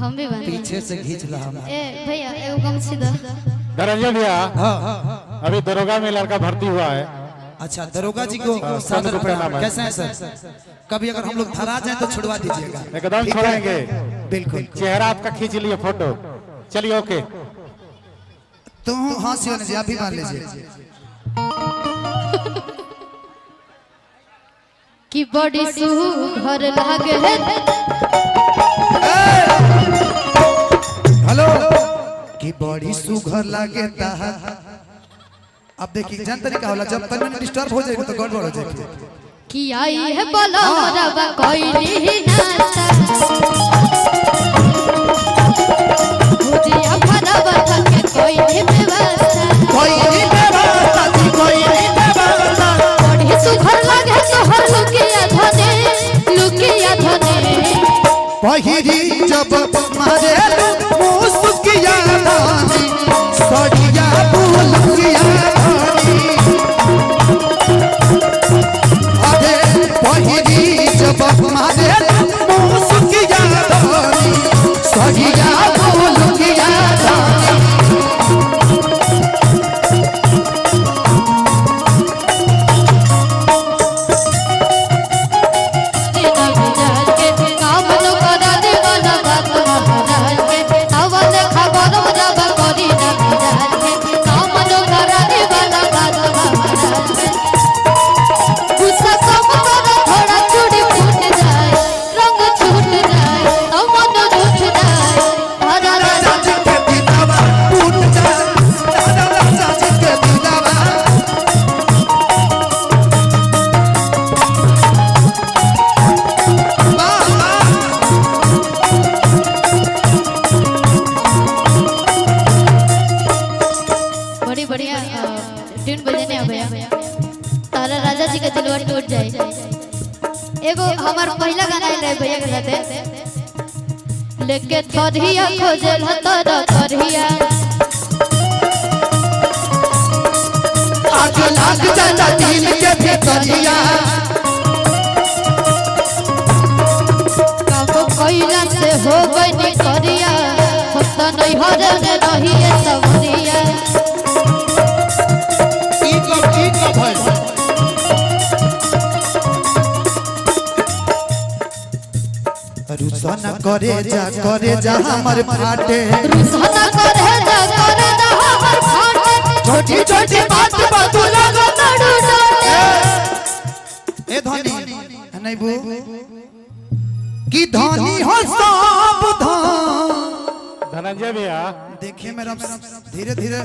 हम भी बने पीछे से खींच ला हम। ए भैया एगो गमछी दो। धनंजय भैया हाँ अभी दरोगा में लड़का भर्ती हुआ है। अच्छा दरोगा जी को सादर प्रणाम। कैसे हैं सर? कभी अगर हम लोग धरा जाए तो छुड़वा दीजिएगा। एकदम छोड़ेंगे, बिल्कुल। चेहरा आपका खींच लिए फोटो। चलिए ओके। तो हाँ सियोन जी आप भी मान लीजिए कि बड़ी सुघर लागे हेलो कि बड़ी सुघर लागे ताहा। अब देखिए जान तरीका होला जब तन में डिस्टर्ब हो जाएगा तो गड़बड़ हो जाएगी। कि आई है बोला मरवा कोई ही नाता मुझे अफरवा के कोई नहीं व्यवस्था कोई नहीं व्यवस्था थी कोई नहीं व्यवस्था। बड़ी सुघर लागे तोहर लुकिया धने पहिरी जब मारे मुस्किया धानी सड़िया बुलकिया धानी। अरे पहिरी जब मारे मुस्किया धानी सड़िया बुलकिया धानी। एगो हमार पहला गाना आइल रहे भैया के साथे लेके थरिया खोजल हतर थरिया आग लाग जाला दिल के भीतरिया। काम कइला से हो गई करिया हम त नहीं हरे में रहिए सबरिया। ठीक भाई रुसना करे जा हमर फाटे रुसना करे जा हमर फाटे छोटी छोटी बात बात लगा नडू डाले ए धनी नहीं बू कि धनी हो सब धनंजय भैया देखिए मेरा धीरे धीरे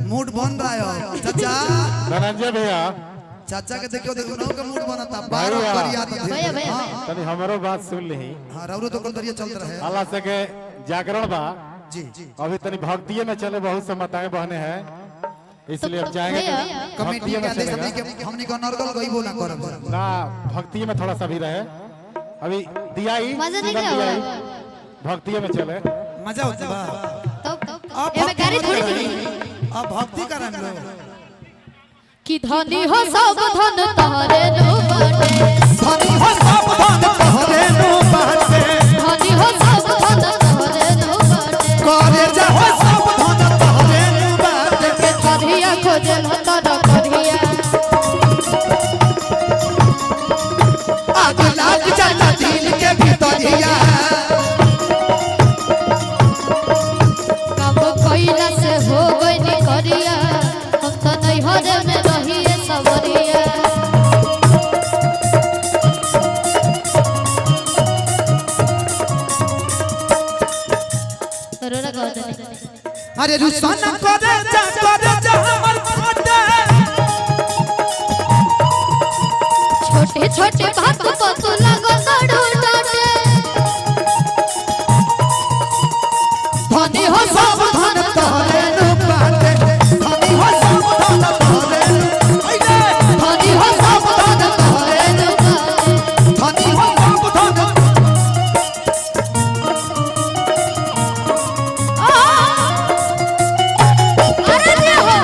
मूड बन रहा है चाचा। धनंजय भैया चाचा के देखियो देखो का मूड बनता बारो करिया भैया भैया तनी हमरो बात सुन ली। हां राउरो तो दरिया चल रहा है अल्लाह से के जागरण बा जी। अभी तनी भक्तिये में चले, बहुत से माताएं बहने हैं इसलिए अब जाएंगे कमेटी के आदेश हमनी के हमनी को नरगल गईबो ना करब ना, भक्तिये में थोड़ा सा भी रहे। अभी दिया ही मजा नहीं दिया ही आया भक्तिये में चले मजा होता बा। तब एमे गाड़ी थोड़ी नहीं अब भक्ति करन लो कि धनी हो सब धन तहरे नो बाटे धनी हो सब धन तहरे नो बाटे धनी हो सब धन तहरे नो बाटे करे जा हो सब धन तहरे नो बाटे। के थरिया खोजल हतर थरिया आग लाग जाला दिल के भीतरिया। काम कइला से हो गई करिया हम त नहीं हरे में रहिए सबरिया। रोना कहते नहीं अरे रुसना करे जा हमर फाटे छोटे छोटे बात पर तू लगो नडू डाले धनी हो सब धन तहरे नो बाटे धनी हो सब धन तहरे धनी हो सब धन तहरे नो बाटे धनी हो सब धन। अरे रे हो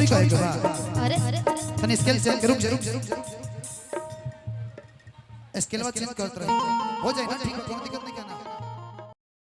छौरी कहे के बा अरे तनी स्केल चेंज रुक जा स्केल चेंज करत रही हो जाए ना ठीक है, कोई दिक्कत नहीं।